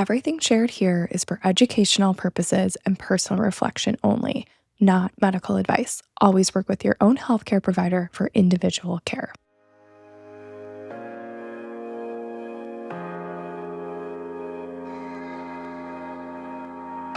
Everything shared here is for educational purposes and personal reflection only, not medical advice. Always work with your own healthcare provider for individual care.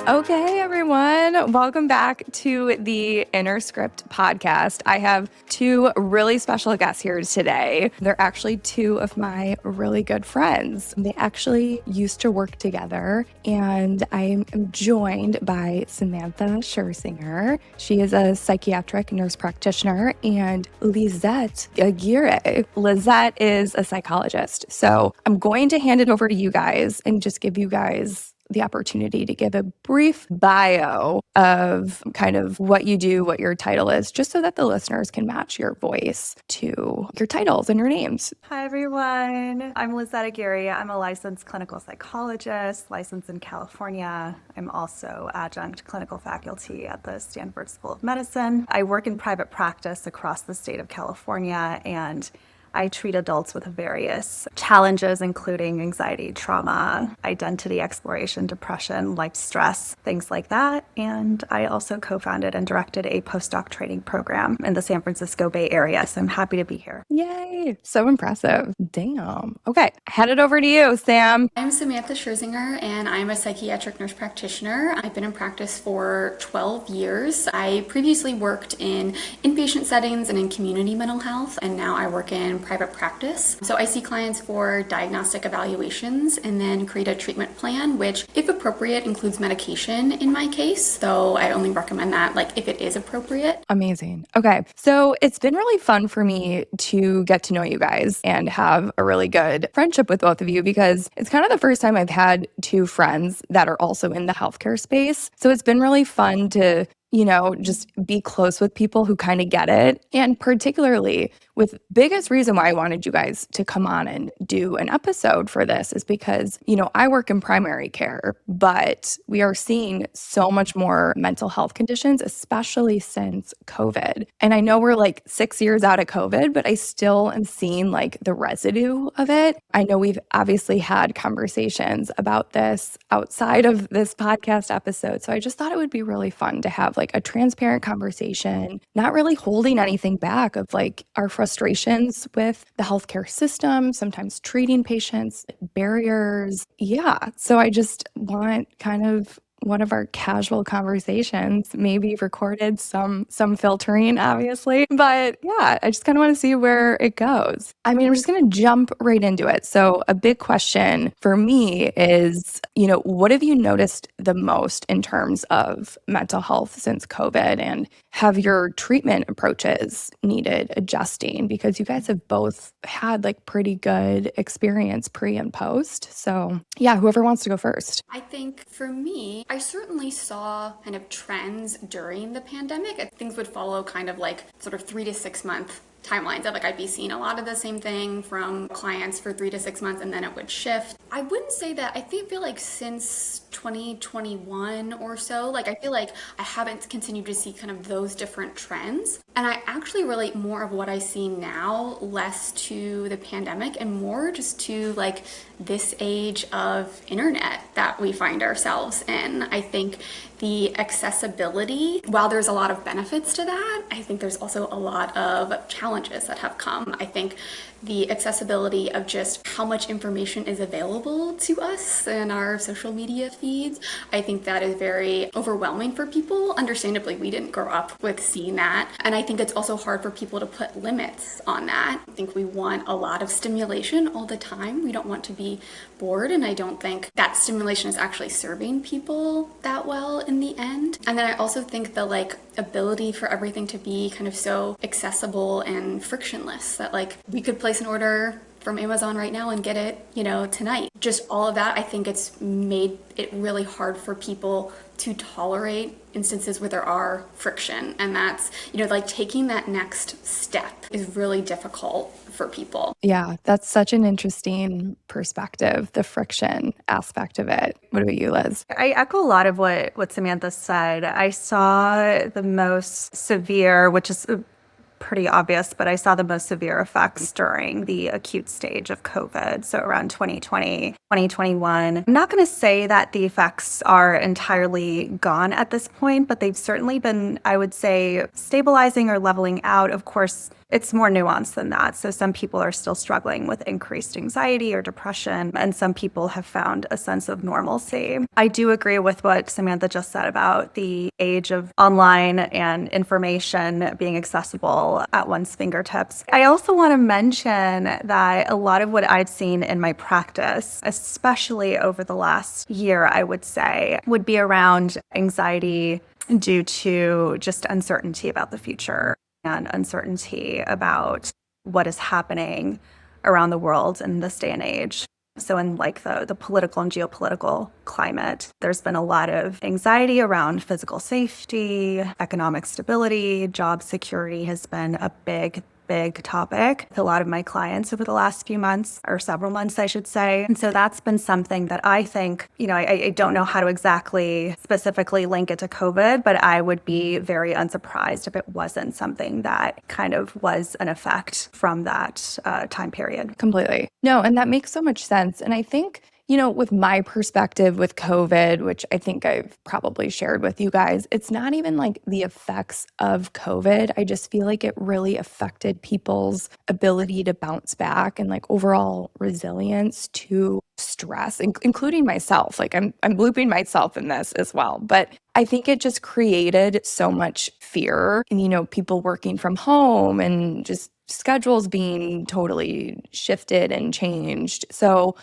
Okay, everyone, welcome back to the Inner Script podcast. I have two really special guests here today. They're actually two of my really good friends. They actually used to work together, and I am joined by Samantha Scherzinger. She is a psychiatric nurse practitioner, and Lizette Aguirre. Lizette is a psychologist. So I'm going to hand it over to you guys and just give you guys the opportunity to give a brief bio of kind of what you do, what your title is, just so that the listeners can match your voice to your titles and your names. Hi, everyone. I'm Lizette Aguirre. I'm a licensed clinical psychologist, licensed in California. I'm also adjunct clinical faculty at the Stanford School of Medicine. I work in private practice across the state of California, and I treat adults with various challenges, including anxiety, trauma, identity exploration, depression, life stress, things like that. And I also co-founded and directed a postdoc training program in the San Francisco Bay Area. So I'm happy to be here. Yay. So impressive. Damn. Okay. Hand it over to you, Sam. I'm Samantha Scherzinger, and I'm a psychiatric nurse practitioner. I've been in practice for 12 years. I previously worked in inpatient settings and in community mental health, and now I work in private practice. So I see clients for diagnostic evaluations and then create a treatment plan, which, if appropriate, includes medication in my case, though I only recommend that if it is appropriate. Amazing. Okay. So it's been really fun for me to get to know you guys and have a really good friendship with both of you, because it's kind of the first time I've had two friends that are also in the healthcare space. So it's been really fun to just be close with people who kind of get it. And particularly with biggest reason why I wanted you guys to come on and do an episode for this is because, I work in primary care, but we are seeing so much more mental health conditions, especially since COVID. And I know we're 6 years out of COVID, but I still am seeing the residue of it. I know we've obviously had conversations about this outside of this podcast episode. So I just thought it would be really fun to have a transparent conversation, not really holding anything back of our frustrations with the healthcare system, sometimes treating patients, barriers. Yeah. So I just want kind of one of our casual conversations, maybe recorded, some filtering, obviously. But yeah, I just kind of want to see where it goes. I mean, I'm just going to jump right into it. So a big question for me is, what have you noticed the most in terms of mental health since COVID? And have your treatment approaches needed adjusting? Because you guys have both had pretty good experience pre and post. So yeah, whoever wants to go first. I think for me, I certainly saw kind of trends during the pandemic. Things would follow kind of sort of 3 to 6 month timelines of I'd be seeing a lot of the same thing from clients for 3 to 6 months, and then it would shift. I wouldn't say that. I feel like since 2021 or so, I feel like I haven't continued to see kind of those different trends. And I actually relate more of what I see now less to the pandemic and more just to this age of internet that we find ourselves in. I think the accessibility, while there's a lot of benefits to that, I think there's also a lot of challenges that have come. I think the accessibility of just how much information is available to us in our social media feeds, I think that is very overwhelming for people. Understandably, we didn't grow up with seeing that. And I think it's also hard for people to put limits on that. I think we want a lot of stimulation all the time. We don't want to be bored, and I don't think that stimulation is actually serving people that well in the end. And then I also think the ability for everything to be kind of so accessible and frictionless that we could place an order from Amazon right now and get it, tonight. Just all of that, I think it's made it really hard for people to tolerate instances where there are friction. And that's, taking that next step is really difficult for people. Yeah, that's such an interesting perspective, the friction aspect of it. What about you, Liz? I echo a lot of what Samantha said. I saw the most severe, which is pretty obvious, but I saw the most severe effects during the acute stage of COVID. So around 2020, 2021. I'm not going to say that the effects are entirely gone at this point, but they've certainly been, I would say, stabilizing or leveling out. Of course, it's more nuanced than that. So some people are still struggling with increased anxiety or depression, and some people have found a sense of normalcy. I do agree with what Samantha just said about the age of online and information being accessible at one's fingertips. I also want to mention that a lot of what I've seen in my practice, especially over the last year, I would say, would be around anxiety due to just uncertainty about the future and uncertainty about what is happening around the world in this day and age. So in like the political and geopolitical climate, there's been a lot of anxiety around physical safety, economic stability, job security has been a big topic with a lot of my clients over the last few months, or several months, I should say. And so that's been something that I think, I don't know how to exactly specifically link it to COVID, but I would be very unsurprised if it wasn't something that kind of was an effect from that time period. Completely. No, and that makes so much sense. And I think, with my perspective with COVID, which I think I've probably shared with you guys, it's not even like the effects of COVID. I just feel like it really affected people's ability to bounce back and like overall resilience to stress, including myself. Like I'm looping myself in this as well. But I think it just created so much fear and, people working from home and just schedules being totally shifted and changed. So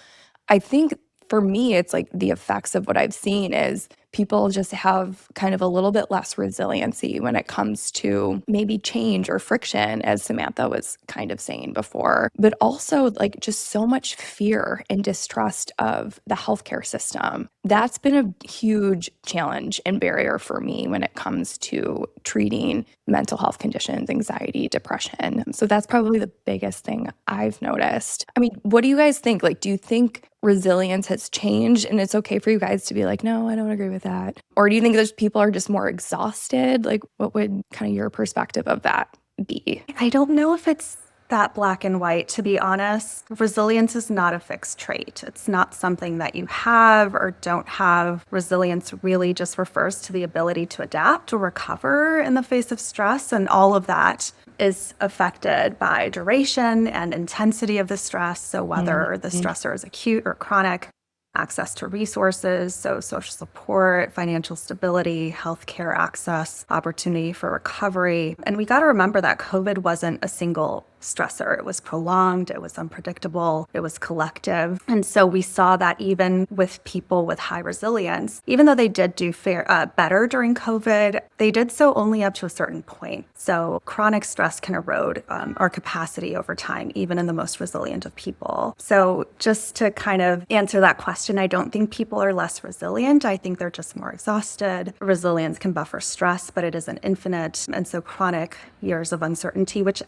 I think for me, it's like the effects of what I've seen is people just have kind of a little bit less resiliency when it comes to maybe change or friction, as Samantha was kind of saying before, but also like just so much fear and distrust of the healthcare system. That's been a huge challenge and barrier for me when it comes to treating mental health conditions, anxiety, depression. So that's probably the biggest thing I've noticed. I mean, what do you guys think? Like, do you think resilience has changed and it's okay for you guys to be like, no, I don't agree with that? Or do you think those people are just more exhausted? Like, what would kind of your perspective of that be? I don't know if it's that black and white, to be honest. Resilience is not a fixed trait. It's not something that you have or don't have. Resilience really just refers to the ability to adapt or recover in the face of stress, and all of that is affected by duration and intensity of the stress. So whether the stressor is acute or chronic, access to resources, so social support, financial stability, healthcare access, opportunity for recovery. And we got to remember that COVID wasn't a single stressor. It was prolonged, it was unpredictable, it was collective. And so we saw that even with people with high resilience, even though they did do better during COVID, they did so only up to a certain point. So chronic stress can erode our capacity over time, even in the most resilient of people. So just to kind of answer that question, I don't think people are less resilient. I think they're just more exhausted. Resilience can buffer stress, but it isn't infinite. And so chronic years of uncertainty, which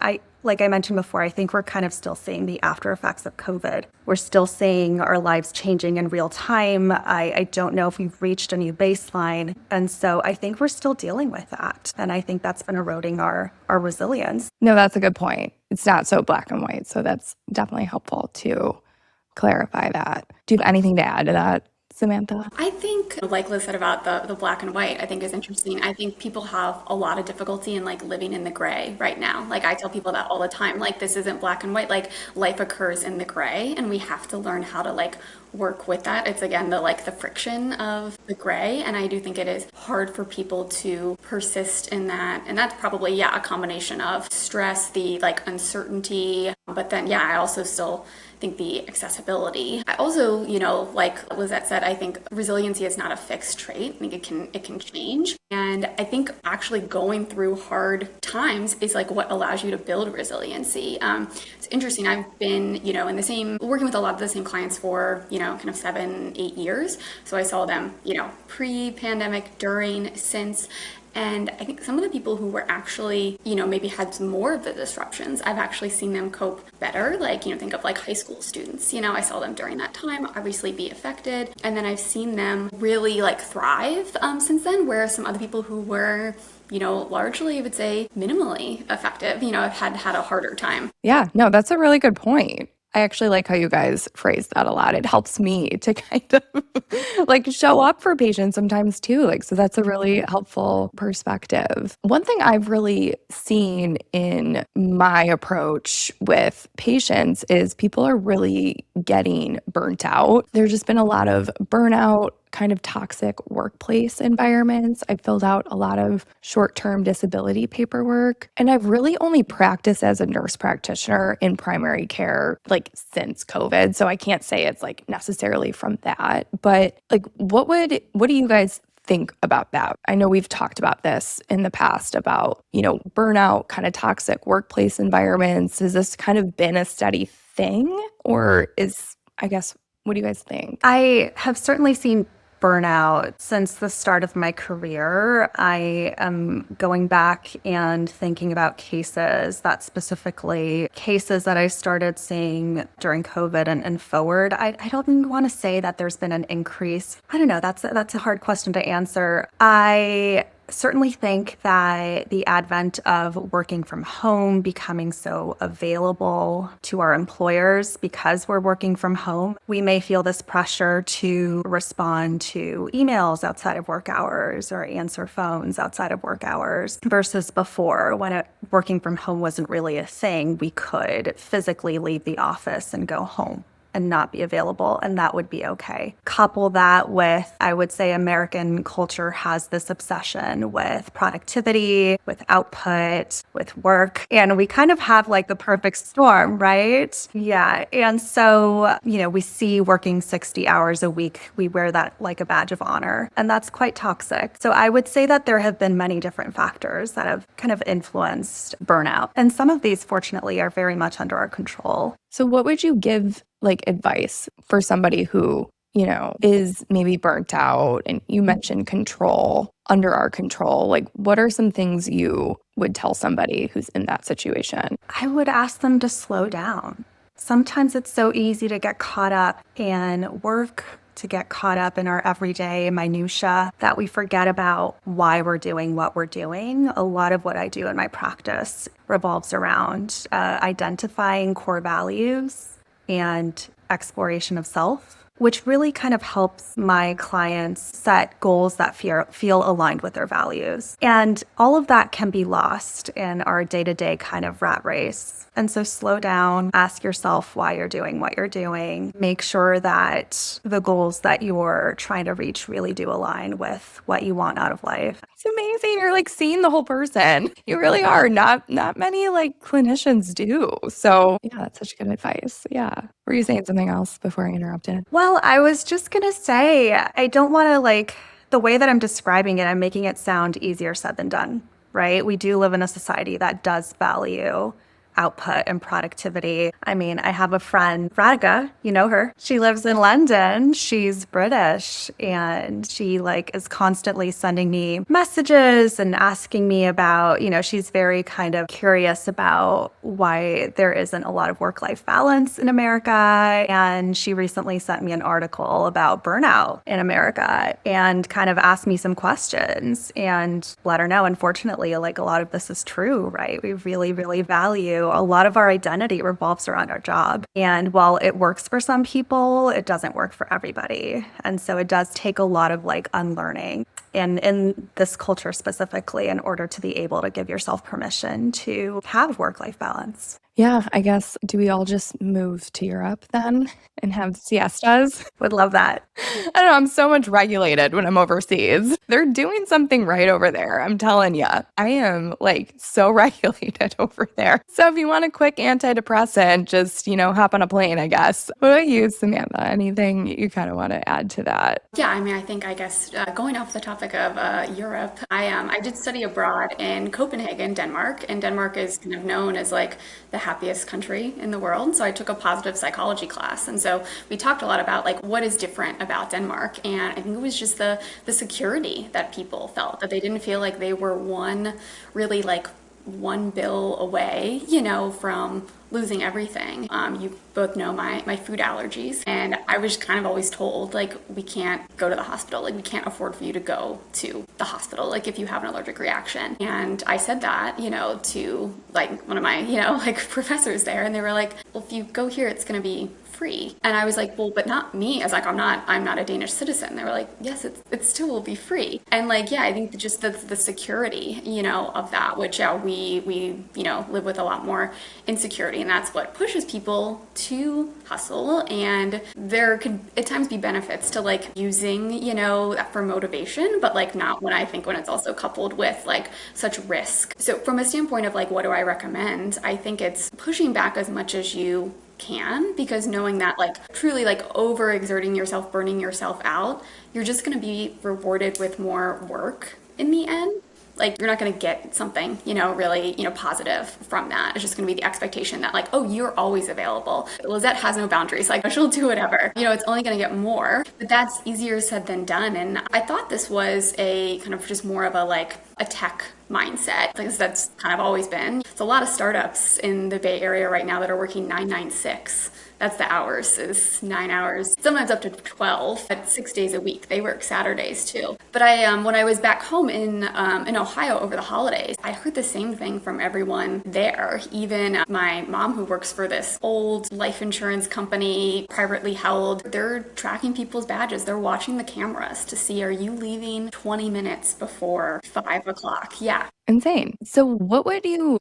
like I mentioned before, I think we're kind of still seeing the after effects of COVID. We're still seeing our lives changing in real time. I don't know if we've reached a new baseline. And so I think we're still dealing with that. And I think that's been eroding our resilience. No, that's a good point. It's not so black and white. So that's definitely helpful to clarify that. Do you have anything to add to that, Samantha? I think, like Liz said about the black and white, I think is interesting. I think people have a lot of difficulty in like living in the gray right now. Like I tell people that all the time, like this isn't black and white, like life occurs in the gray and we have to learn how to like work with that. It's again, the friction of the gray. And I do think it is hard for people to persist in that. And that's probably, a combination of stress, the like uncertainty, but then, I also still think the accessibility. I also, like Lizette said, I think resiliency is not a fixed trait. I think it can change. And I think actually going through hard times is like what allows you to build resiliency. It's interesting. I've been, working with a lot of the same clients for, kind of 7-8 years. So I saw them, pre-pandemic, during, since. And I think some of the people who were actually, maybe had some more of the disruptions, I've actually seen them cope better. Like, think of like high school students, I saw them during that time obviously be affected. And then I've seen them really like thrive since then, whereas some other people who were largely, I would say, minimally effective, have had a harder time. Yeah, no, that's a really good point. I actually like how you guys phrase that a lot. It helps me to kind of like show up for patients sometimes too. Like, so that's a really helpful perspective. One thing I've really seen in my approach with patients is people are really getting burnt out. There's just been a lot of burnout, kind of toxic workplace environments. I filled out a lot of short-term disability paperwork, and I've really only practiced as a nurse practitioner in primary care like since COVID. So I can't say it's like necessarily from that, but like what do you guys think about that? I know we've talked about this in the past about, burnout, kind of toxic workplace environments. Has this kind of been a steady thing, or what do you guys think? I have certainly seen burnout since the start of my career. I am going back and thinking about cases that I started seeing during COVID and forward. I don't even want to say that there's been an increase. I don't know. That's a hard question to answer. I certainly think that the advent of working from home becoming so available to our employers because we're working from home, we may feel this pressure to respond to emails outside of work hours or answer phones outside of work hours versus before when working from home wasn't really a thing. We could physically leave the office and go home and not be available, and that would be okay. Couple that with, I would say, American culture has this obsession with productivity, with output, with work, and we kind of have like the perfect storm, right? Yeah, and so, we see working 60 hours a week, we wear that like a badge of honor, and that's quite toxic. So I would say that there have been many different factors that have kind of influenced burnout, and some of these, fortunately, are very much under our control. So what would you give like advice for somebody who, is maybe burnt out? And you mentioned control, under our control. Like, what are some things you would tell somebody who's in that situation? I would ask them to slow down. Sometimes it's so easy to get caught up in work, to get caught up in our everyday minutia that we forget about why we're doing what we're doing. A lot of what I do in my practice revolves around identifying core values and exploration of self, which really kind of helps my clients set goals that feel aligned with their values. And all of that can be lost in our day-to-day kind of rat race. And so slow down, ask yourself why you're doing what you're doing. Make sure that the goals that you're trying to reach really do align with what you want out of life. It's amazing. You're like seeing the whole person. You really are. Not many like clinicians do. So yeah, that's such good advice. Yeah. Were you saying something else before I interrupted? Well, I was just going to say, I don't want to the way that I'm describing it, I'm making it sound easier said than done, right? We do live in a society that does value output and productivity. I mean, I have a friend, Radhika, you know her. She lives in London. She's British, and she is constantly sending me messages and asking me about, she's very kind of curious about why there isn't a lot of work-life balance in America. And she recently sent me an article about burnout in America and kind of asked me some questions and let her know, unfortunately, a lot of this is true, right? We really, really value a lot of our identity revolves around our job. And while it works for some people, it doesn't work for everybody. And so it does take a lot of unlearning. And in this culture specifically, in order to be able to give yourself permission to have work-life balance. Yeah, I guess, do we all just move to Europe then and have siestas? Would love that. I don't know, I'm so much regulated when I'm overseas. They're doing something right over there, I'm telling you. I am so regulated over there. So if you want a quick antidepressant, just, hop on a plane, I guess. What about you, Samantha? Anything you kind of want to add to that? Yeah, I guess going off the topic of Europe, I did study abroad in Copenhagen, Denmark, and Denmark is kind of known as the happiest country in the world. So I took a positive psychology class. And so we talked a lot about like what is different about Denmark. And I think it was just the security that people felt, that they didn't feel like they were one bill away, from losing everything. You both know my food allergies, and I was kind of always told, like, we can't go to the hospital, like, we can't afford for you to go to the hospital, like, if you have an allergic reaction. And I said that, to, like, one of my, professors there, and they were like, well, if you go here, it's going to be free. And I was like, well, but not me. I was like, I'm not a Danish citizen. They were like, yes, it still will be free. And like, yeah, I think just the security, of that, which we live with a lot more insecurity, and that's what pushes people to hustle. And there could at times be benefits to like using, that for motivation, but like not when it's also coupled with like such risk. So from a standpoint of like, what do I recommend? I think it's pushing back as much as you can, because knowing that like truly like overexerting yourself, burning yourself out, you're just going to be rewarded with more work in the end. Like you're not going to get something, really, positive from that. It's just going to be the expectation that like, oh, you're always available. Lizette has no boundaries. Like she'll do whatever, it's only going to get more, but that's easier said than done. And I thought this was a kind of just more of a tech mindset, because that's kind of always been. It's a lot of startups in the Bay Area right now that are working 996. That's the hours, is 9 hours, sometimes up to 12, but 6 days a week. They work Saturdays too. But when I was back home in Ohio over the holidays, I heard the same thing from everyone there. Even my mom, who works for this old life insurance company, privately held, they're tracking people's badges. They're watching the cameras to see, are you leaving 20 minutes before 5 o'clock? Yeah. Insane. So what would you,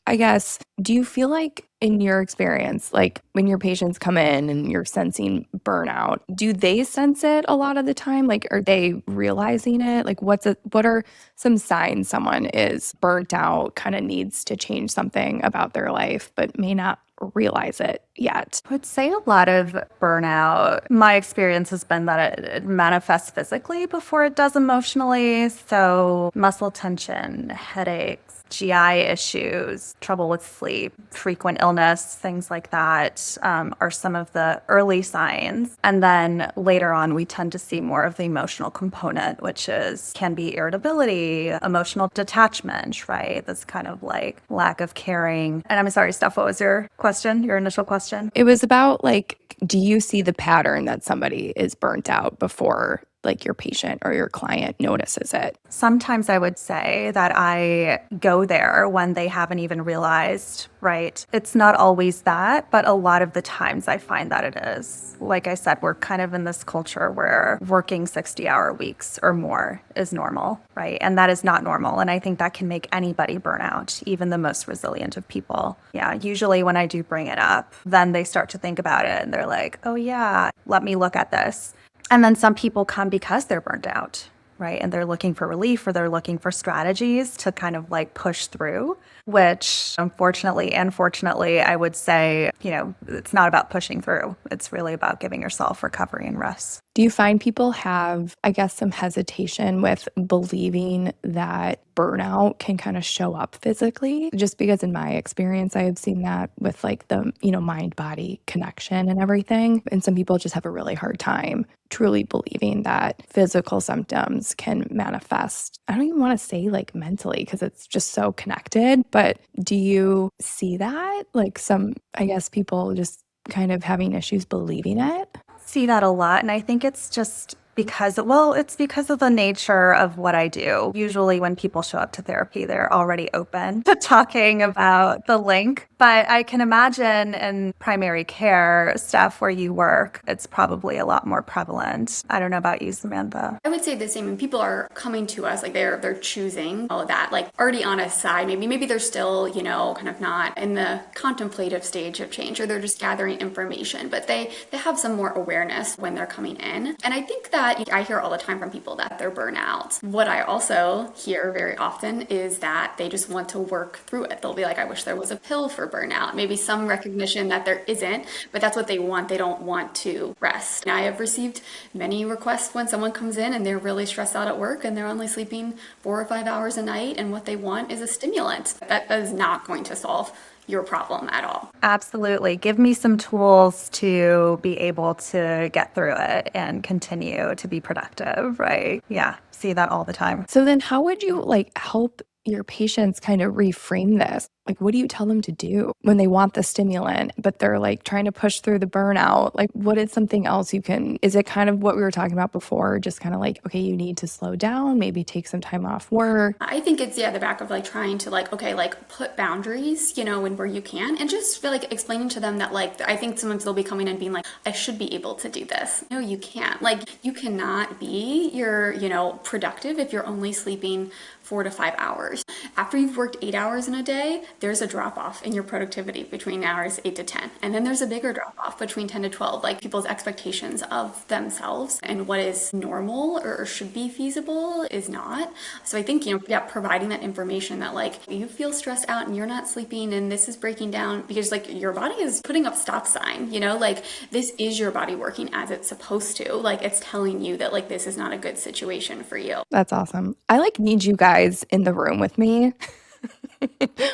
do you feel like in your experience, like when your patients come in and you're sensing burnout, do they sense it a lot of the time? Like, are they realizing it? Like, what are some signs someone is burnt out, kind of needs to change something about their life, but may not realize it yet? I would say a lot of burnout, my experience has been that it manifests physically before it does emotionally. So muscle tension, headaches, GI issues, trouble with sleep, frequent illness, things like that are some of the early signs. And then later on, we tend to see more of the emotional component, which can be irritability, emotional detachment, right? That's kind of like lack of caring. And I'm sorry, Steph, what was your question, your initial question? It was about like, do you see the pattern that somebody is burnt out before like your patient or your client notices it? Sometimes I would say that I go there when they haven't even realized, right? It's not always that, but a lot of the times I find that it is. Like I said, we're kind of in this culture where working 60-hour weeks or more is normal, right? And that is not normal. And I think that can make anybody burn out, even the most resilient of people. Yeah, usually when I do bring it up, then they start to think about it and they're like, oh yeah, let me look at this. And then some people come because they're burnt out, right? And they're looking for relief, or they're looking for strategies to kind of like push through, which unfortunately and fortunately, I would say, it's not about pushing through. It's really about giving yourself recovery and rest. Do you find people have, some hesitation with believing that burnout can kind of show up physically? Just because in my experience, I have seen that with like the, mind-body connection and everything. And some people just have a really hard time truly believing that physical symptoms can manifest. I don't even want to say like mentally, because it's just so connected. But do you see that? Like some, people just kind of having issues believing it? See that a lot. And I think it's just because of the nature of what I do. Usually when people show up to therapy, they're already open to talking about the link. But I can imagine in primary care, Steph, where you work, it's probably a lot more prevalent. I don't know about you, Samantha. I would say the same. When people are coming to us, like they're choosing all of that, like already on a side, maybe they're still, kind of not in the contemplative stage of change, or they're just gathering information, but they have some more awareness when they're coming in. And I think that I hear all the time from people that they're burnout. What I also hear very often is that they just want to work through it. They'll be like, I wish there was a pill for burnout. Maybe some recognition that there isn't, but that's what they want. They don't want to rest. And I have received many requests when someone comes in and they're really stressed out at work and they're only sleeping 4 or 5 hours a night, and what they want is a stimulant. That is not going to solve your problem at all. Absolutely. Give me some tools to be able to get through it and continue to be productive, right? Yeah, see that all the time. So then how would you like help your patients kind of reframe this? Like, what do you tell them to do when they want the stimulant, but they're like trying to push through the burnout? Like, what is something else you can, is it kind of what we were talking about before? Just kind of like, okay, you need to slow down, maybe take some time off work. I think it's, the back of like trying to like, okay, like put boundaries, and where you can, and just feel like explaining to them that like, I think sometimes they'll be coming in being like, I should be able to do this. No, you can't. Like, you cannot be productive if you're only sleeping 4 to 5 hours. After you've worked 8 hours in a day, there's a drop off in your productivity between hours 8 to 10. And then there's a bigger drop off between 10 to 12. Like, people's expectations of themselves and what is normal or should be feasible is not. So I think, providing that information that like, you feel stressed out and you're not sleeping and this is breaking down because like your body is putting up stop sign, like this is your body working as it's supposed to. Like, it's telling you that like, this is not a good situation for you. That's awesome. I like need you guys in the room with me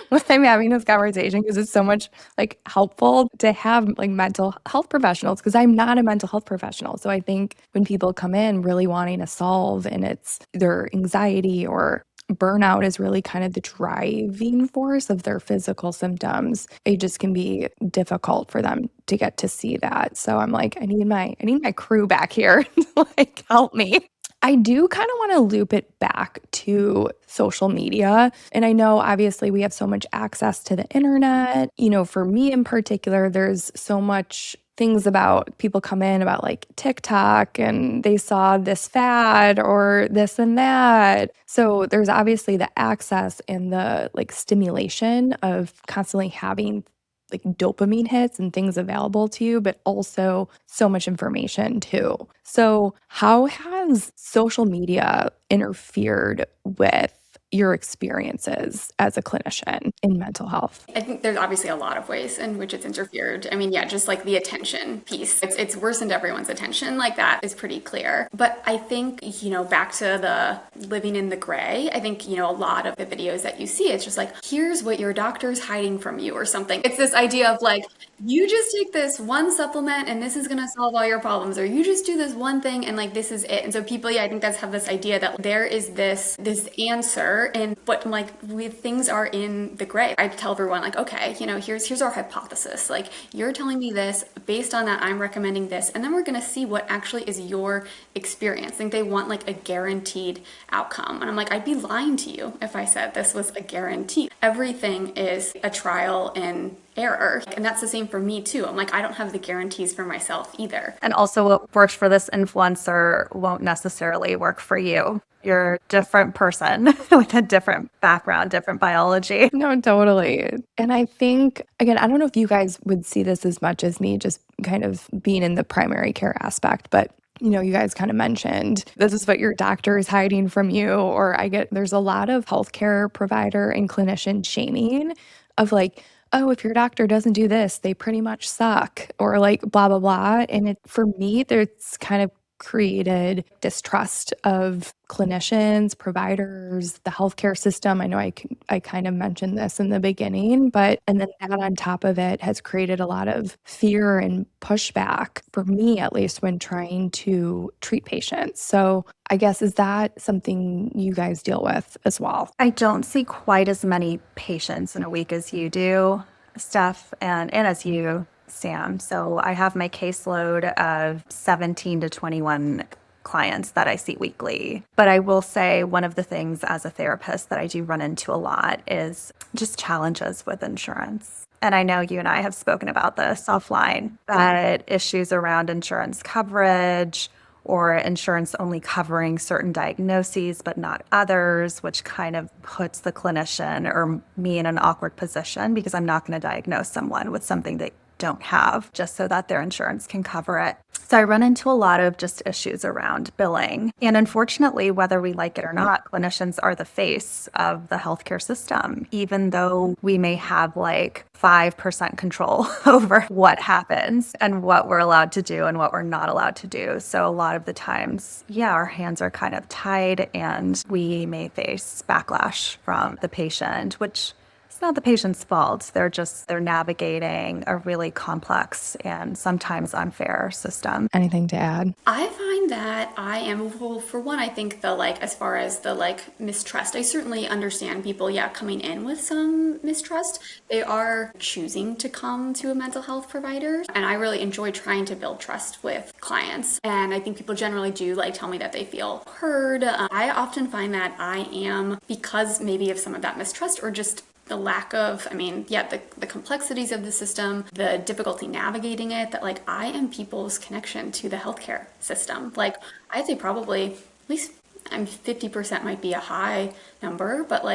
when I'm having this conversation because it's so much like helpful to have like mental health professionals because I'm not a mental health professional. So I think when people come in really wanting to solve and it's their anxiety or burnout is really kind of the driving force of their physical symptoms, it just can be difficult for them to get to see that. So I'm like, I need my crew back here to like help me. I do kind of want to loop it back to social media. And I know obviously we have so much access to the internet. For me in particular, there's so much things about people come in about like TikTok and they saw this fad or this and that. So there's obviously the access and the like stimulation of constantly having like dopamine hits and things available to you, but also so much information too. So how has social media interfered with your experiences as a clinician in mental health? I think there's obviously a lot of ways in which it's interfered. I mean, just like the attention piece. It's worsened everyone's attention. Like, that is pretty clear. But I think, back to the living in the gray, I think, a lot of the videos that you see, it's just like, here's what your doctor's hiding from you or something. It's this idea of like, you just take this one supplement and this is going to solve all your problems, or you just do this one thing and like, this is it. And so people, I think have this idea that there is this answer, but like things are in the gray. I tell everyone like, okay, here's our hypothesis. Like, you're telling me this, based on that, I'm recommending this. And then we're going to see what actually is your experience. I think they want like a guaranteed outcome. And I'm like, I'd be lying to you if I said this was a guarantee. Everything is a trial and error. And that's the same for me too. I'm like, I don't have the guarantees for myself either. And also, what works for this influencer won't necessarily work for you. You're a different person with a different background, different biology. No, totally. And I think, again, I don't know if you guys would see this as much as me, just kind of being in the primary care aspect, but you guys kind of mentioned this is what your doctor is hiding from you, or there's a lot of healthcare provider and clinician shaming of like, oh, if your doctor doesn't do this, they pretty much suck, or like blah, blah, blah. And for me, there's kind of created distrust of clinicians, providers, the healthcare system. I know I kind of mentioned this in the beginning, and then that on top of it has created a lot of fear and pushback for me, at least when trying to treat patients. So I guess, is that something you guys deal with as well? I don't see quite as many patients in a week as you do, Steph, and as you, Sam. So I have my caseload of 17 to 21 clients that I see weekly. But I will say one of the things as a therapist that I do run into a lot is just challenges with insurance. And I know you and I have spoken about this offline, but issues around insurance coverage or insurance only covering certain diagnoses but not others, which kind of puts the clinician or me in an awkward position because I'm not going to diagnose someone with something they don't have just so that their insurance can cover it. So I run into a lot of just issues around billing. And unfortunately, whether we like it or not, clinicians are the face of the healthcare system, even though we may have like 5% control over what happens and what we're allowed to do and what we're not allowed to do. So a lot of the times, our hands are kind of tied and we may face backlash from the patient, which It's not the patient's fault. They're navigating a really complex and sometimes unfair system. Anything to add? I find that I am, well, for one, I think as far as the mistrust, I certainly understand people, coming in with some mistrust. They are choosing to come to a mental health provider. And I really enjoy trying to build trust with clients. And I think people generally do tell me that they feel heard. I often find that I am, because maybe of some of that mistrust or just the lack of, the complexities of the system, the difficulty navigating it, that I am people's connection to the healthcare system. I'd say probably at least 50% might be a high number, but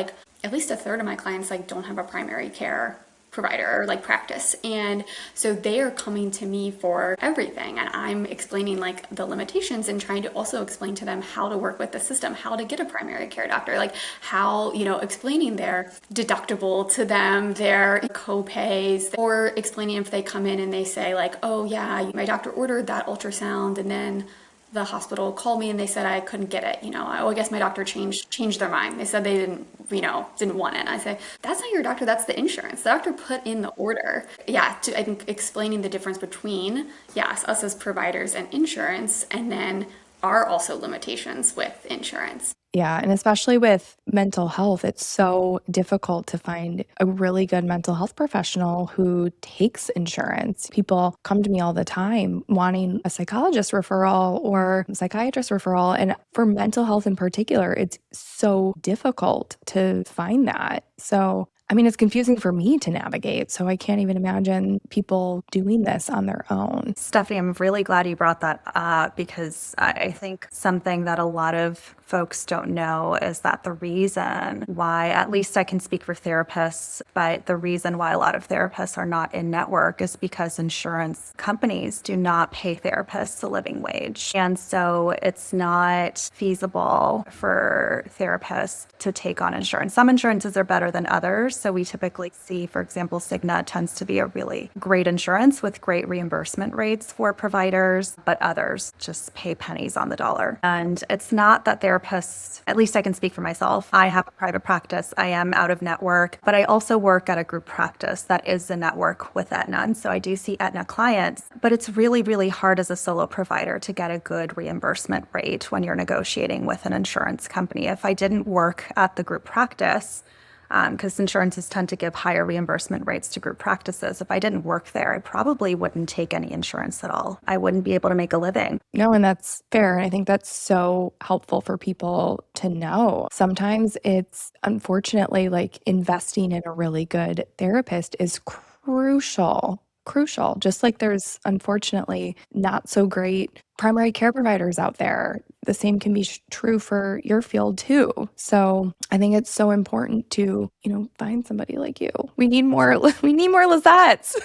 at least a third of my clients don't have a primary care provider or practice, and so they are coming to me for everything, and I'm explaining the limitations and trying to also explain to them how to work with the system, how to get a primary care doctor, how, explaining their deductible to them, their co-pays, or explaining if they come in and they say oh yeah, my doctor ordered that ultrasound and then the hospital called me and they said I couldn't get it. I guess my doctor changed their mind. They said they didn't want it. And I say, that's not your doctor, that's the insurance. The doctor put in the order. I think explaining the difference between, us as providers and insurance, and then are also limitations with insurance. Yeah, and especially with mental health, it's so difficult to find a really good mental health professional who takes insurance. People come to me all the time wanting a psychologist referral or psychiatrist referral. And for mental health in particular, it's so difficult to find that. So it's confusing for me to navigate, so I can't even imagine people doing this on their own. Stephanie, I'm really glad you brought that up, because I think something that a lot of folks don't know is that the reason why, at least I can speak for therapists, but the reason why a lot of therapists are not in network is because insurance companies do not pay therapists a living wage. And so it's not feasible for therapists to take on insurance. Some insurances are better than others. So we typically see, for example, Cigna tends to be a really great insurance with great reimbursement rates for providers, but others just pay pennies on the dollar. And it's not that therapists, at least I can speak for myself, I have a private practice, I am out of network, but I also work at a group practice that is the network with Aetna. And so I do see Aetna clients, but it's really, really hard as a solo provider to get a good reimbursement rate when you're negotiating with an insurance company. If I didn't work at the group practice, because insurances tend to give higher reimbursement rates to group practices. If I didn't work there, I probably wouldn't take any insurance at all. I wouldn't be able to make a living. No, and that's fair. And I think that's so helpful for people to know. Sometimes it's unfortunately investing in a really good therapist is crucial. Just like there's unfortunately not so great primary care providers out there. The same can be true for your field too. So I think it's so important to, find somebody like you. We need more Lizettes.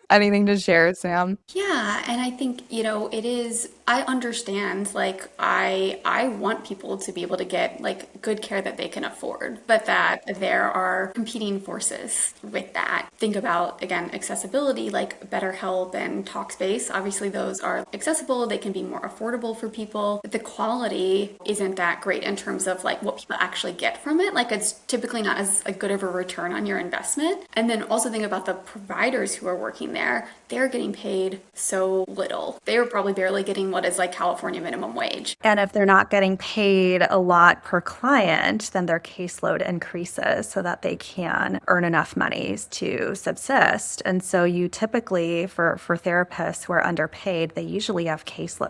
Anything to share, Sam? Yeah, and I think, it is, I understand, I want people to be able to get, good care that they can afford, but that there are competing forces with that. Think about, again, accessibility, BetterHelp and Talkspace. Obviously, those are accessible. They can be more affordable for people. But the quality isn't that great in terms of, what people actually get from it. It's typically not as good of a return on your investment. And then also think about the providers who are working there. They're getting paid so little. They are probably barely getting what is California minimum wage. And if they're not getting paid a lot per client, then their caseload increases so that they can earn enough money to subsist. And so you typically, for therapists who are underpaid, they usually have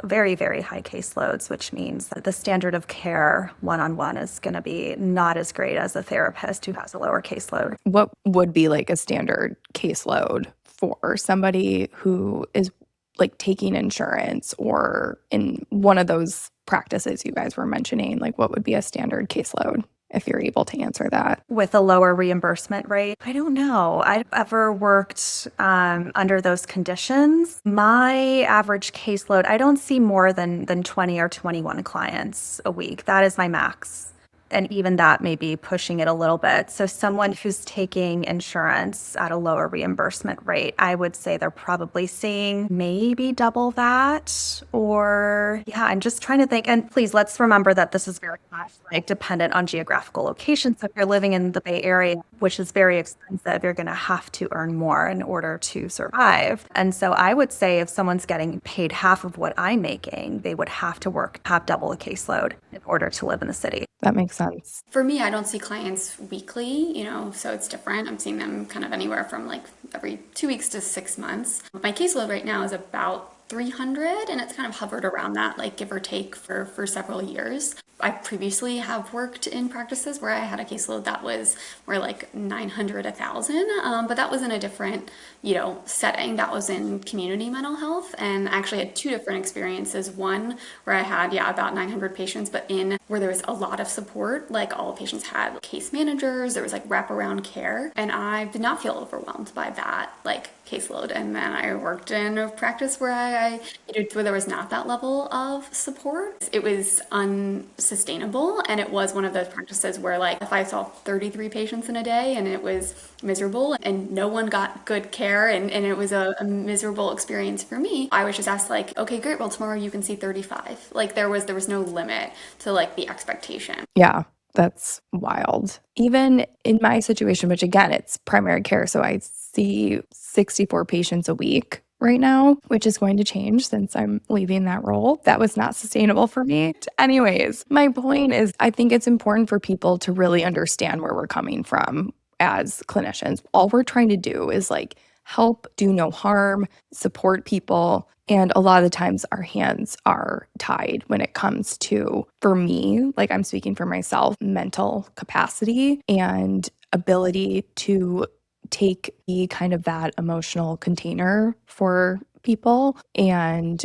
very, very high caseloads, which means that the standard of care one-on-one is going to be not as great as a therapist who has a lower caseload. What would be a standard caseload for somebody who is taking insurance or in one of those practices you guys were mentioning? What would be a standard caseload, if you're able to answer that? With a lower reimbursement rate? I don't know. I've ever worked under those conditions. My average caseload, I don't see more than 20 or 21 clients a week. That is my max. And even that may be pushing it a little bit. So someone who's taking insurance at a lower reimbursement rate, I would say they're probably seeing maybe double that. Or yeah, I'm just trying to think. And please, let's remember that this is very much like dependent on geographical location. So if you're living in the Bay Area, which is very expensive, you're going to have to earn more in order to survive. And so I would say if someone's getting paid half of what I'm making, they would have to have double the caseload in order to live in the city. That makes sense. For me, I don't see clients weekly, so it's different. I'm seeing them kind of anywhere from like every 2 weeks to 6 months. My caseload right now is about 300, and it's kind of hovered around that, like give or take for several years. I previously have worked in practices where I had a caseload that was more like 900, 1,000, but that was in a different, setting. That was in community mental health, and I actually had two different experiences. One where I had, about 900 patients, but where there was a lot of support, like all patients had case managers, there was like wraparound care, and I did not feel overwhelmed by that, like caseload. And then I worked in a practice where where there was not that level of support. It was unsustainable, and it was one of those practices where like if I saw 33 patients in a day and it was miserable and no one got good care and it was a miserable experience for me, I was just asked like, okay, great, well tomorrow you can see 35. Like there was no limit to like the expectation. Yeah. That's wild. Even in my situation, which again, it's primary care. So I see 64 patients a week right now, which is going to change since I'm leaving that role. That was not sustainable for me. Anyways, my point is I think it's important for people to really understand where we're coming from as clinicians. All we're trying to do is like help, do no harm, support people. And a lot of the times our hands are tied when it comes to, for me, like I'm speaking for myself, mental capacity and ability to be kind of that emotional container for people and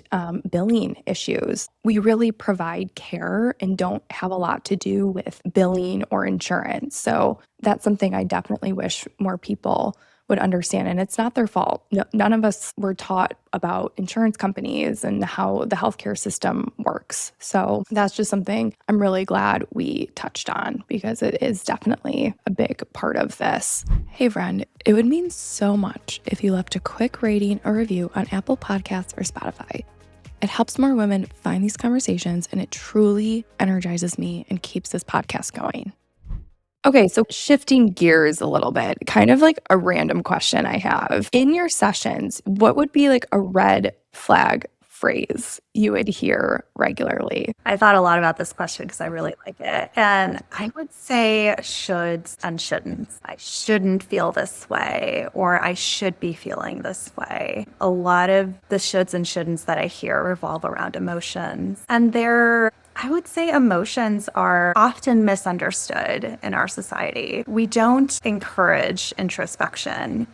billing issues. We really provide care and don't have a lot to do with billing or insurance. So that's something I definitely wish more people would understand. And it's not their fault. No, none of us were taught about insurance companies and how the healthcare system works. So that's just something I'm really glad we touched on because it is definitely a big part of this. Hey friend, it would mean so much if you left a quick rating or review on Apple Podcasts or Spotify. It helps more women find these conversations and it truly energizes me and keeps this podcast going. Okay, so shifting gears a little bit, kind of like a random question I have. In your sessions, what would be like a red flag phrase you would hear regularly? I thought a lot about this question because I really like it. And I would say shoulds and shouldn'ts. I shouldn't feel this way, or I should be feeling this way. A lot of the shoulds and shouldn'ts that I hear revolve around emotions. And I would say emotions are often misunderstood in our society. We don't encourage introspection.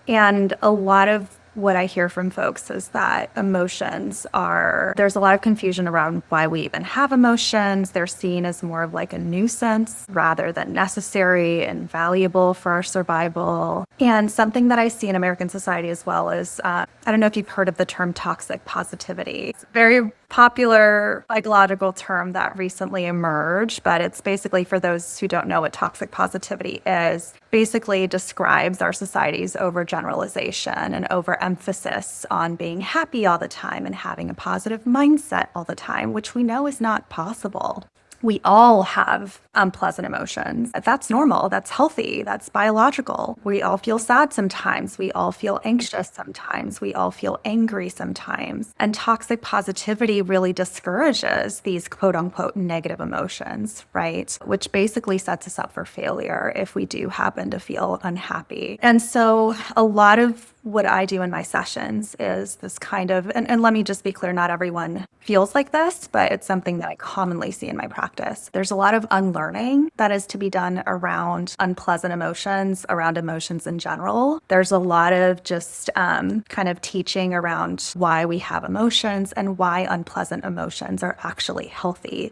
And a lot of what I hear from folks is that there's a lot of confusion around why we even have emotions. They're seen as more of like a nuisance rather than necessary and valuable for our survival. And something that I see in American society as well is, I don't know if you've heard of the term toxic positivity. It's a very popular psychological term that recently emerged, but it's basically, for those who don't know what toxic positivity is, basically describes our society's overgeneralization and overemphasis on being happy all the time and having a positive mindset all the time, which we know is not possible. We all have unpleasant emotions. That's normal. That's healthy. That's biological. We all feel sad sometimes. We all feel anxious sometimes. We all feel angry sometimes. And toxic positivity really discourages these quote unquote negative emotions, right? Which basically sets us up for failure if we do happen to feel unhappy. And so a lot of what I do in my sessions is this kind of, and let me just be clear, not everyone feels like this, but it's something that I commonly see in my practice. There's a lot of unlearning that is to be done around unpleasant emotions, around emotions in general. There's a lot of just kind of teaching around why we have emotions and why unpleasant emotions are actually healthy.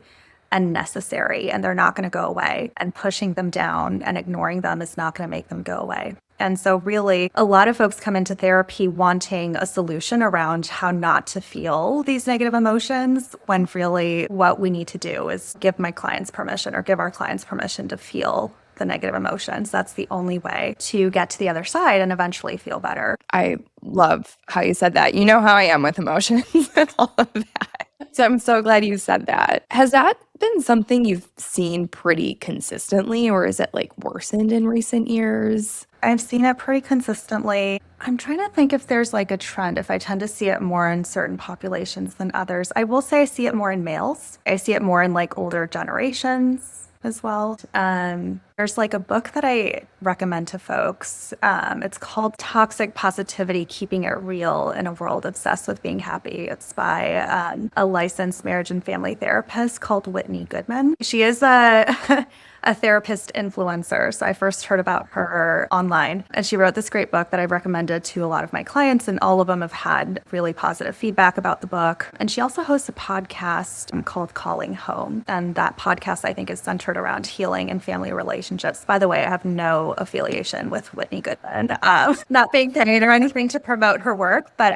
and necessary, and they're not going to go away. And pushing them down and ignoring them is not going to make them go away. And so really, a lot of folks come into therapy wanting a solution around how not to feel these negative emotions, when really what we need to do is give my clients permission, or give our clients permission to feel the negative emotions. That's the only way to get to the other side and eventually feel better. I love how you said that. You know how I am with emotions and all of that. So I'm so glad you said that. Has that been something you've seen pretty consistently, or is it like worsened in recent years? I've seen it pretty consistently. I'm trying to think if there's like a trend, if I tend to see it more in certain populations than others. I will say I see it more in males. I see it more in like older generations as well. There's like a book that I recommend to folks. It's called Toxic Positivity, Keeping It Real in a World Obsessed with Being Happy. It's by a licensed marriage and family therapist called Whitney Goodman. She is a therapist influencer. So I first heard about her online, and she wrote this great book that I've recommended to a lot of my clients, and all of them have had really positive feedback about the book. And she also hosts a podcast called Calling Home. And that podcast, I think, is centered around healing and family relationships. By the way, I have no affiliation with Whitney Goodman, not being paid or anything to promote her work, but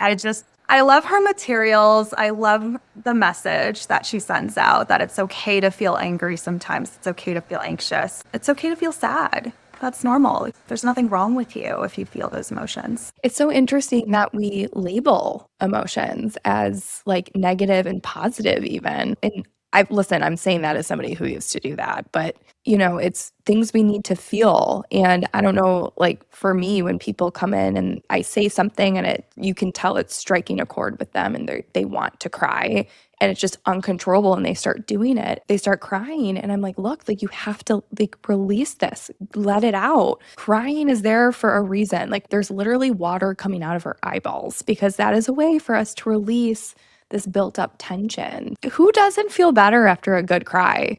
I love her materials. I love the message that she sends out, that it's okay to feel angry sometimes. It's okay to feel anxious. It's okay to feel sad. That's normal. There's nothing wrong with you if you feel those emotions. It's so interesting that we label emotions as like negative and positive even. And I'm saying that as somebody who used to do that, but it's things we need to feel. And I don't know, like for me, when people come in and I say something and you can tell it's striking a chord with them and they want to cry and it's just uncontrollable and they start doing it, they start crying. And I'm like, look, like you have to like release this, let it out. Crying is there for a reason. Like there's literally water coming out of her eyeballs because that is a way for us to release this built up tension. Who doesn't feel better after a good cry?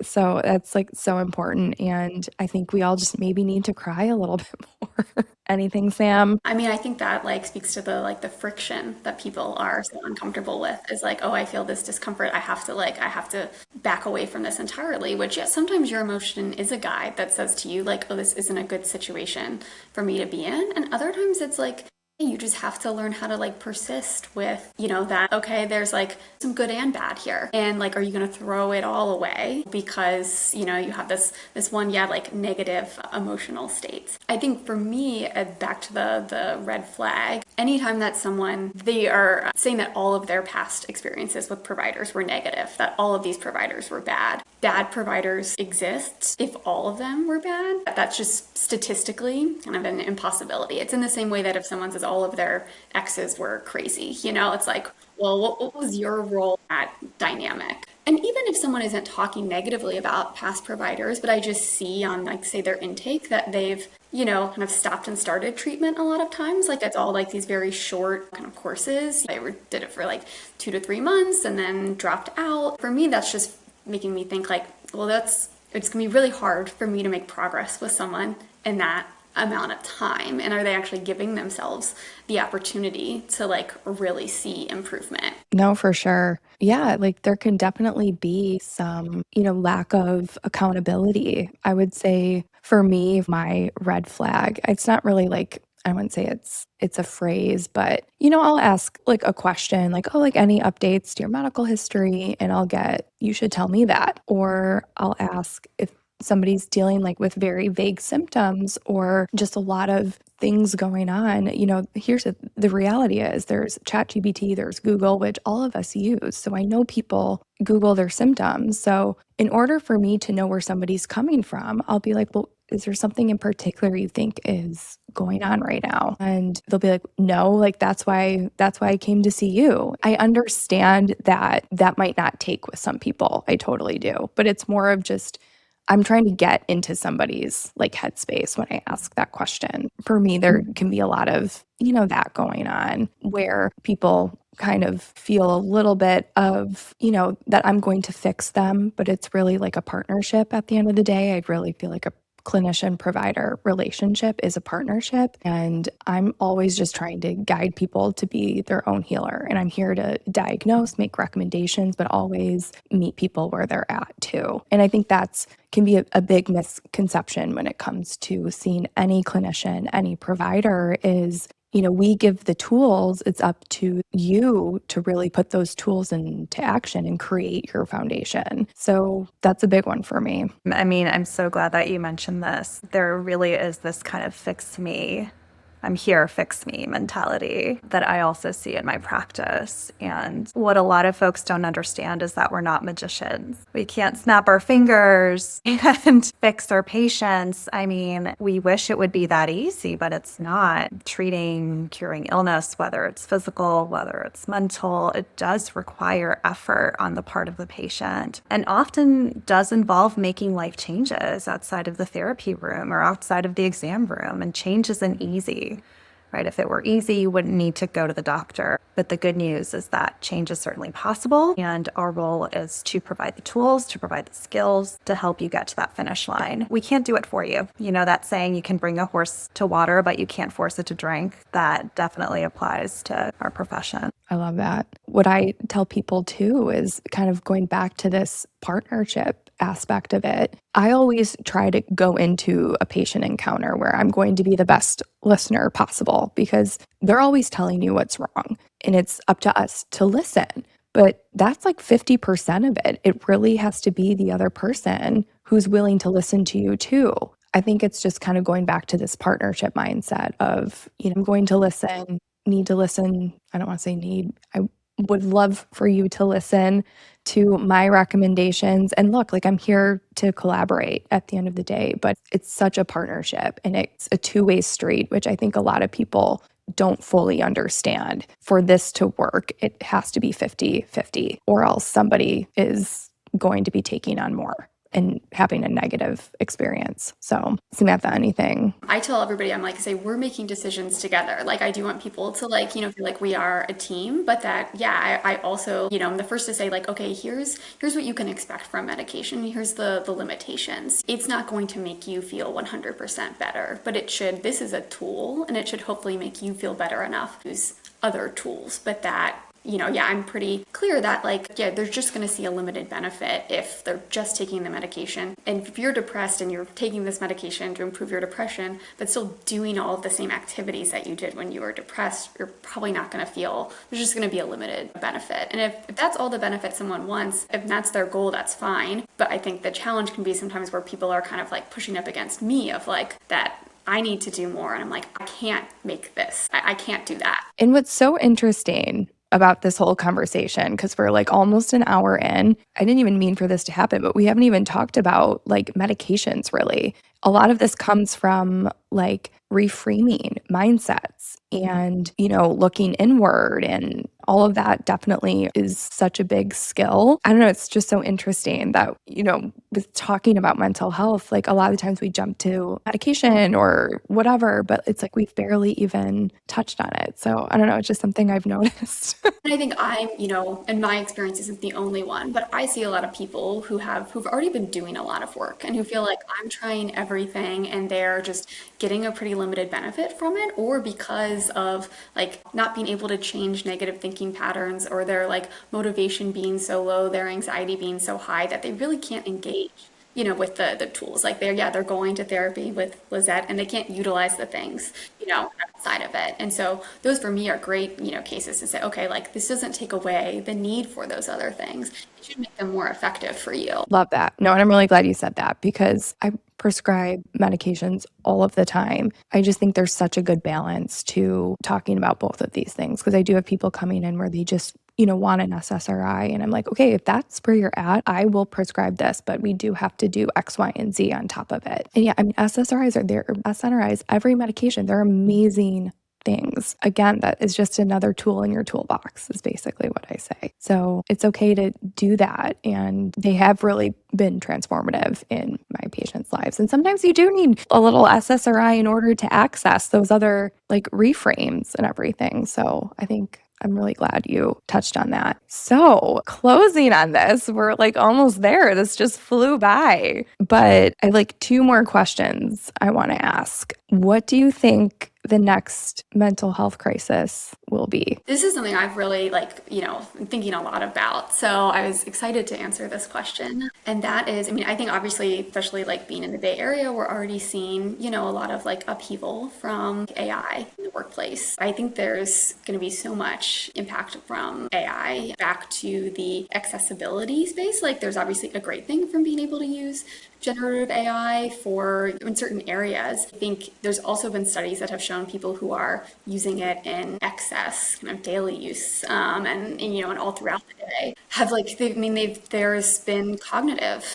So that's like so important. And I think we all just maybe need to cry a little bit more. Anything, Sam? I mean, I think that like speaks to the friction that people are so uncomfortable with, is like, oh, I feel this discomfort. I have to back away from this entirely, which yes, sometimes your emotion is a guide that says to you like, oh, this isn't a good situation for me to be in. And other times it's like, you just have to learn how to like persist with, that, okay, there's like some good and bad here. And like, are you going to throw it all away because, you have this one, like negative emotional states? I think for me, back to the red flag, anytime that they are saying that all of their past experiences with providers were negative, that all of these providers were bad providers exist. If all of them were bad, that's just statistically kind of an impossibility. It's in the same way that if someone says all of their exes were crazy, it's like, well, what was your role in that dynamic? And even if someone isn't talking negatively about past providers, but I just see on like, say, their intake that they've, kind of stopped and started treatment a lot of times. Like it's all like these very short kind of courses. They did it for like 2 to 3 months and then dropped out. For me, that's just making me think like, well, it's gonna be really hard for me to make progress with someone in that amount of time. And are they actually giving themselves the opportunity to like really see improvement? No, for sure. Yeah, like there can definitely be some, lack of accountability. I would say for me, my red flag, it's not really like, I wouldn't say it's a phrase, but I'll ask like a question like, oh, like any updates to your medical history, and I'll get, you should tell me that. Or I'll ask if somebody's dealing like with very vague symptoms or just a lot of things going on. Here's the reality is there's ChatGPT, there's Google, which all of us use. So I know people Google their symptoms. So in order for me to know where somebody's coming from, I'll be like, well, is there something in particular you think is going on right now? And they'll be like, no, like that's why I came to see you. I understand that might not take with some people. I totally do. But it's more of just, I'm trying to get into somebody's like headspace when I ask that question. For me, there can be a lot of, that going on where people kind of feel a little bit of, that I'm going to fix them, but it's really like a partnership at the end of the day. I really feel like clinician provider relationship is a partnership. And I'm always just trying to guide people to be their own healer. And I'm here to diagnose, make recommendations, but always meet people where they're at too. And I think that's can be a big misconception when it comes to seeing any clinician, any provider is, we give the tools. It's up to you to really put those tools into action and create your foundation. So that's a big one for me. I mean, I'm so glad that you mentioned this. There really is this kind of fix me, I'm here, fix me mentality that I also see in my practice. And what a lot of folks don't understand is that we're not magicians. We can't snap our fingers and fix our patients. I mean, we wish it would be that easy, but it's not. Treating, curing illness, whether it's physical, whether it's mental, it does require effort on the part of the patient and often does involve making life changes outside of the therapy room or outside of the exam room. And change isn't easy. Right? If it were easy, you wouldn't need to go to the doctor. But the good news is that change is certainly possible. And our role is to provide the tools, to provide the skills to help you get to that finish line. We can't do it for you. You know that saying, you can bring a horse to water, but you can't force it to drink. That definitely applies to our profession. I love that. What I tell people too is kind of going back to this partnership aspect of it. I always try to go into a patient encounter where I'm going to be the best listener possible because they're always telling you what's wrong and it's up to us to listen. But that's like 50% of it. It really has to be the other person who's willing to listen to you too. I think it's just kind of going back to this partnership mindset of, I'm going to listen, need to listen. I don't want to say need. I would love for you to listen to my recommendations. And look, like I'm here to collaborate at the end of the day, but it's such a partnership and it's a two-way street, which I think a lot of people don't fully understand. For this to work, it has to be 50-50 or else somebody is going to be taking on more and having a negative experience. So Samantha, anything? I tell everybody, I'm like, say, we're making decisions together. Like, I do want people to feel like we are a team, but that, I also, I'm the first to say like, okay, here's what you can expect from medication. Here's the limitations. It's not going to make you feel 100% better, but this is a tool and it should hopefully make you feel better enough to use other tools, but that I'm pretty clear that they're just going to see a limited benefit if they're just taking the medication. And if you're depressed and you're taking this medication to improve your depression, but still doing all of the same activities that you did when you were depressed, you're probably not going to feel, there's just going to be a limited benefit. And if that's all the benefit someone wants, if that's their goal, that's fine. But I think the challenge can be sometimes where people are kind of pushing up against me of that I need to do more. And I'm like, I can't make this. I can't do that. And what's so interesting about this whole conversation, because we're almost an hour in, I didn't even mean for this to happen, but we haven't even talked about medications really. A lot of this comes from reframing mindsets and, looking inward, and all of that definitely is such a big skill. I don't know, it's just so interesting that, with talking about mental health, a lot of times we jump to medication or whatever, but it's we've barely even touched on it. So I don't know, it's just something I've noticed. And I think I'm, and my experience isn't the only one, but I see a lot of people who've already been doing a lot of work and who feel like I'm trying everything and they're just getting a pretty limited benefit from it, or because of not being able to change negative thinking patterns, or their motivation being so low, their anxiety being so high that they really can't engage with the tools. They're going to therapy with Lizette and they can't utilize the things, outside of it. And so those for me are great, cases to say, okay, this doesn't take away the need for those other things. It should make them more effective for you. Love that. No, and I'm really glad you said that because I prescribe medications all of the time. I just think there's such a good balance to talking about both of these things, because I do have people coming in where they just want an SSRI. And I'm like, okay, if that's where you're at, I will prescribe this, but we do have to do X, Y, and Z on top of it. And SSRIs are there. SNRIs, every medication, they're amazing things. Again, that is just another tool in your toolbox is basically what I say. So it's okay to do that. And they have really been transformative in my patients' lives. And sometimes you do need a little SSRI in order to access those other reframes and everything. So I think I'm really glad you touched on that. So, closing on this, we're like almost there. This just flew by. But I have like two more questions I want to ask. What do you think the next mental health crisis will be? This is something I've really been thinking a lot about. So I was excited to answer this question. And that is, I think obviously, especially like being in the Bay Area, we're already seeing, a lot of like upheaval from AI in the workplace. I think there's going to be so much impact from AI back to the accessibility space. Like there's obviously a great thing from being able to use generative AI for in certain areas. I think there's also been studies that have shown people who are using it in excess, kind of daily use, and all throughout the day have there's been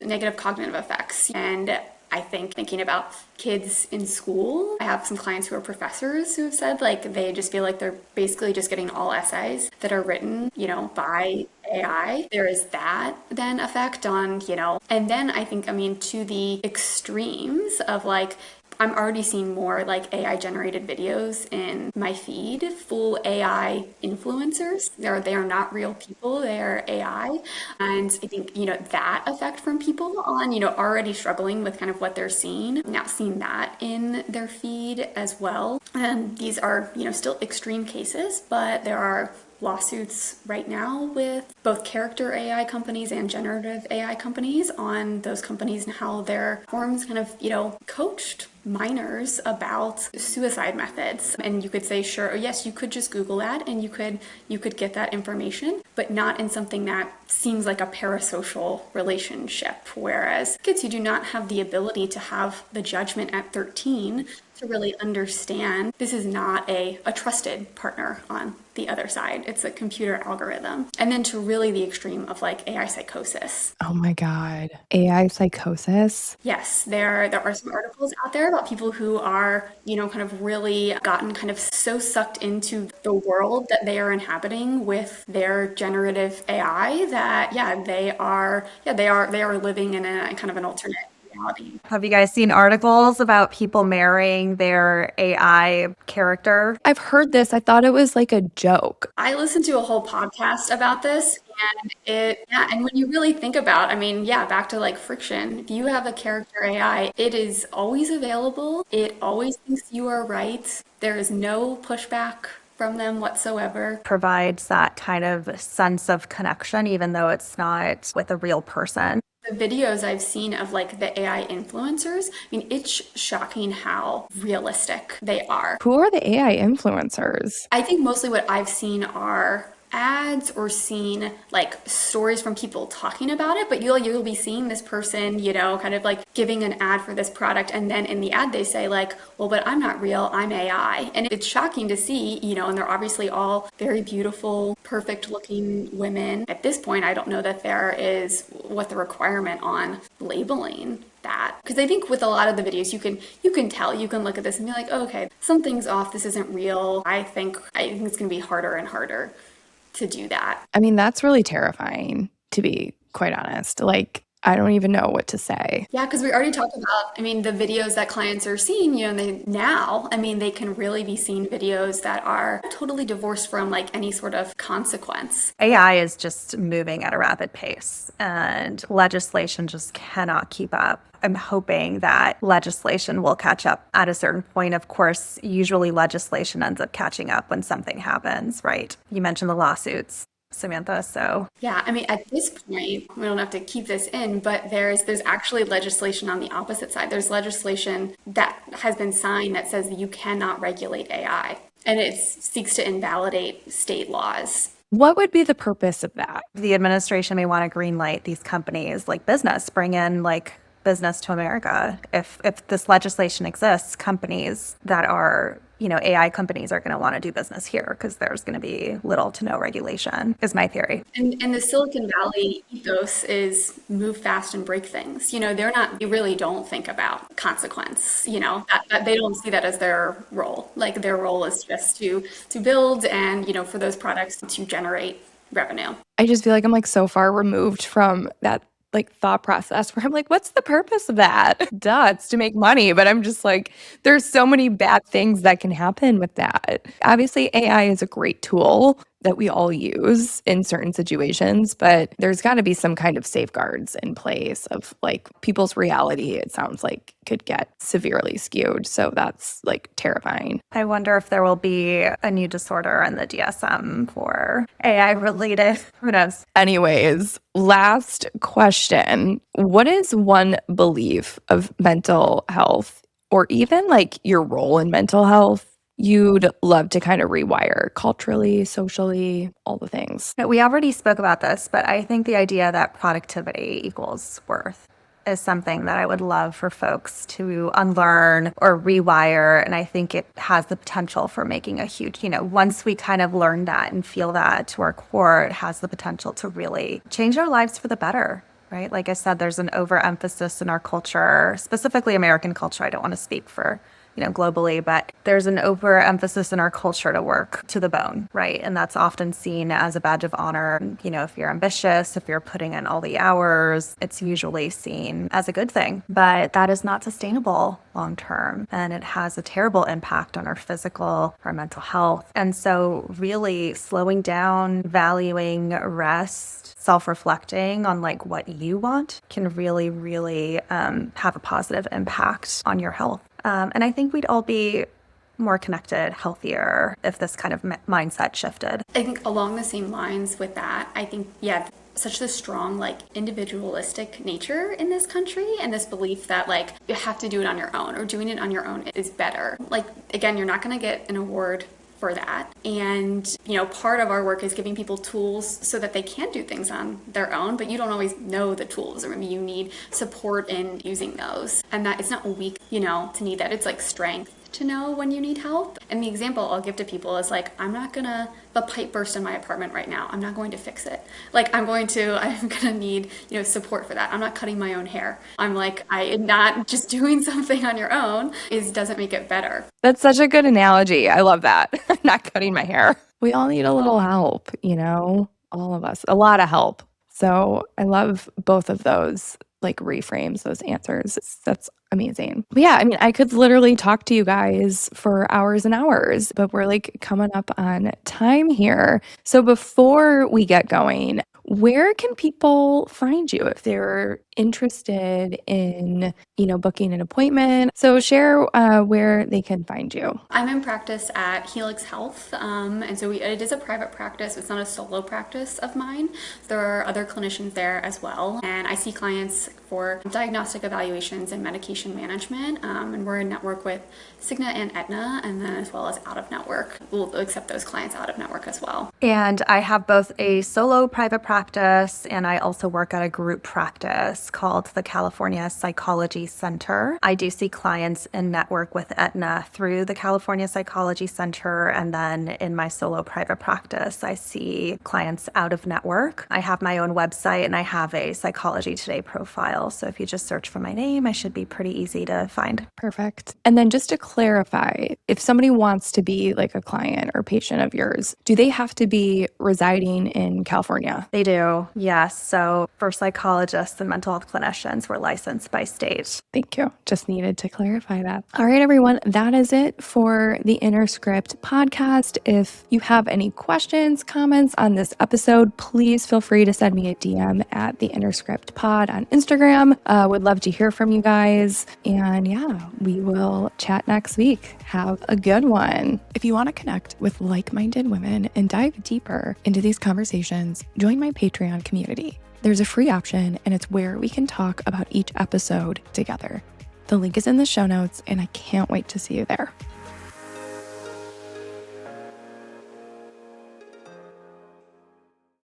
negative cognitive effects. And I think thinking about kids in school, I have some clients who are professors who have said like they just feel like they're basically just getting all essays that are written, by AI. There is that then effect on, and then I think, to the extremes of like, I'm already seeing more like AI generated videos in my feed, full AI influencers. They are not real people, they are AI. And I think, that effect from people on, already struggling with kind of what they're seeing, now seeing that in their feed as well. And these are, still extreme cases, but there are lawsuits right now with both character AI companies and generative AI companies on those companies and how their forms kind of, coached minors about suicide methods. And you could say, sure, yes, you could just Google that and you could get that information, but not in something that seems like a parasocial relationship. Whereas kids who do not have the ability to have the judgment at 13 to really understand this is not a trusted partner on the other side. It's a computer algorithm. And then to really the extreme of like AI psychosis. Oh my God. AI psychosis? Yes, there are some articles out there about people who are, kind of really gotten kind of so sucked into the world that they are inhabiting with their generative AI that, they are living in a kind of an alternate reality. Have you guys seen articles about people marrying their AI character? I've heard this. I thought it was like a joke. I listened to a whole podcast about this, and when you really think about, back to like friction, if you have a character AI, it is always available. It always thinks you are right. There is no pushback from them whatsoever. Provides that kind of sense of connection, even though it's not with a real person. The videos I've seen of like the AI influencers, it's shocking how realistic they are. Who are the AI influencers? I think mostly what I've seen are ads or seen like stories from people talking about it, but you'll be seeing this person, kind of like giving an ad for this product, and then in the ad they say like, well, but I'm not real, I'm AI. And it's shocking to see, and they're obviously all very beautiful, perfect looking women. At this point, I don't know that there is what the requirement on labeling that, because I think with a lot of the videos you can tell, you can look at this and be like, oh, okay, something's off, this isn't real. I think it's going to be harder and harder to do that. That's really terrifying, to be quite honest. Like, I don't even know what to say. Yeah, because we already talked about, the videos that clients are seeing, they can really be seeing videos that are totally divorced from like any sort of consequence. AI is just moving at a rapid pace and legislation just cannot keep up. I'm hoping that legislation will catch up at a certain point. Of course, usually legislation ends up catching up when something happens, right? You mentioned the lawsuits, Samantha, so. Yeah, at this point, we don't have to keep this in, but there's actually legislation on the opposite side. There's legislation that has been signed that says that you cannot regulate AI, and it seeks to invalidate state laws. What would be the purpose of that? The administration may want to greenlight these companies like business, bring in like business to America. If this legislation exists, companies that are, AI companies are going to want to do business here because there's going to be little to no regulation, is my theory. And the Silicon Valley ethos is move fast and break things. They really don't think about consequence, that they don't see that as their role. Like their role is just to build and, for those products to generate revenue. I just feel like I'm like so far removed from that like thought process where I'm like, what's the purpose of that? Duh, it's to make money. But I'm just like, there's so many bad things that can happen with that. Obviously, AI is a great tool that we all use in certain situations, but there's got to be some kind of safeguards in place of like people's reality, it sounds like could get severely skewed. So that's like terrifying. I wonder if there will be a new disorder in the DSM for AI related. Who knows? Anyways, last question. What is one belief of mental health or even like your role in mental health you'd love to kind of rewire culturally, socially, all the things? We already spoke about this, but I think the idea that productivity equals worth is something that I would love for folks to unlearn or rewire. And I think it has the potential for making a huge, once we kind of learn that and feel that to our core, it has the potential to really change our lives for the better. Right? Like I said, there's an overemphasis in our culture, specifically American culture. I don't want to speak for globally, but there's an overemphasis in our culture to work to the bone, right? And that's often seen as a badge of honor. If you're ambitious, if you're putting in all the hours, it's usually seen as a good thing. But that is not sustainable long term. And it has a terrible impact on our physical, our mental health. And so really slowing down, valuing rest, self-reflecting on like what you want can really, really have a positive impact on your health. And I think we'd all be more connected, healthier if this kind of mindset shifted. I think along the same lines with that, I think, such a strong like individualistic nature in this country and this belief that like you have to do it on your own or doing it on your own is better. Like, again, you're not going to get an award for that. And, part of our work is giving people tools so that they can do things on their own, but you don't always know the tools, or maybe you need support in using those. And that it's not weak, to need that. It's like strength to know when you need help. And the example I'll give to people is like, I'm not gonna, if a pipe burst in my apartment right now, I'm not going to fix it. Like I'm gonna need, support for that. I'm not cutting my own hair. I'm not just doing something on your own doesn't make it better. That's such a good analogy. I love that. Not cutting my hair. We all need a little help, all of us, a lot of help. So I love both of those like reframes, those answers. That's amazing. But yeah, I could literally talk to you guys for hours and hours, but we're like coming up on time here. So before we get going, where can people find you if they're interested in, booking an appointment? So share where they can find you. I'm in practice at Helix Health. And so it is a private practice. It's not a solo practice of mine. There are other clinicians there as well. And I see clients for diagnostic evaluations and medication management. And we're in network with Cigna and Aetna, and then as well as out of network. We'll accept those clients out of network as well. And I have both a solo private practice and I also work at a group practice called the California Psychology Center. I do see clients in network with Aetna through the California Psychology Center, and then in my solo private practice, I see clients out of network. I have my own website and I have a Psychology Today profile. So if you just search for my name, I should be pretty easy to find. Perfect. And then just to clarify, if somebody wants to be like a client or patient of yours, do they have to be residing in California? They do, yes. So for psychologists and mental health clinicians, we're licensed by state. Thank you. Just needed to clarify that. All right, everyone, that is it for the Inner Script podcast. If you have any questions, comments on this episode, please feel free to send me a DM at the Inner Script Pod on Instagram. Would love to hear from you guys. And yeah, we will chat next week. Have a good one. If you want to connect with like-minded women and dive deeper into these conversations, join my Patreon community. There's a free option, and it's where we can talk about each episode together. The link is in the show notes, and I can't wait to see you there.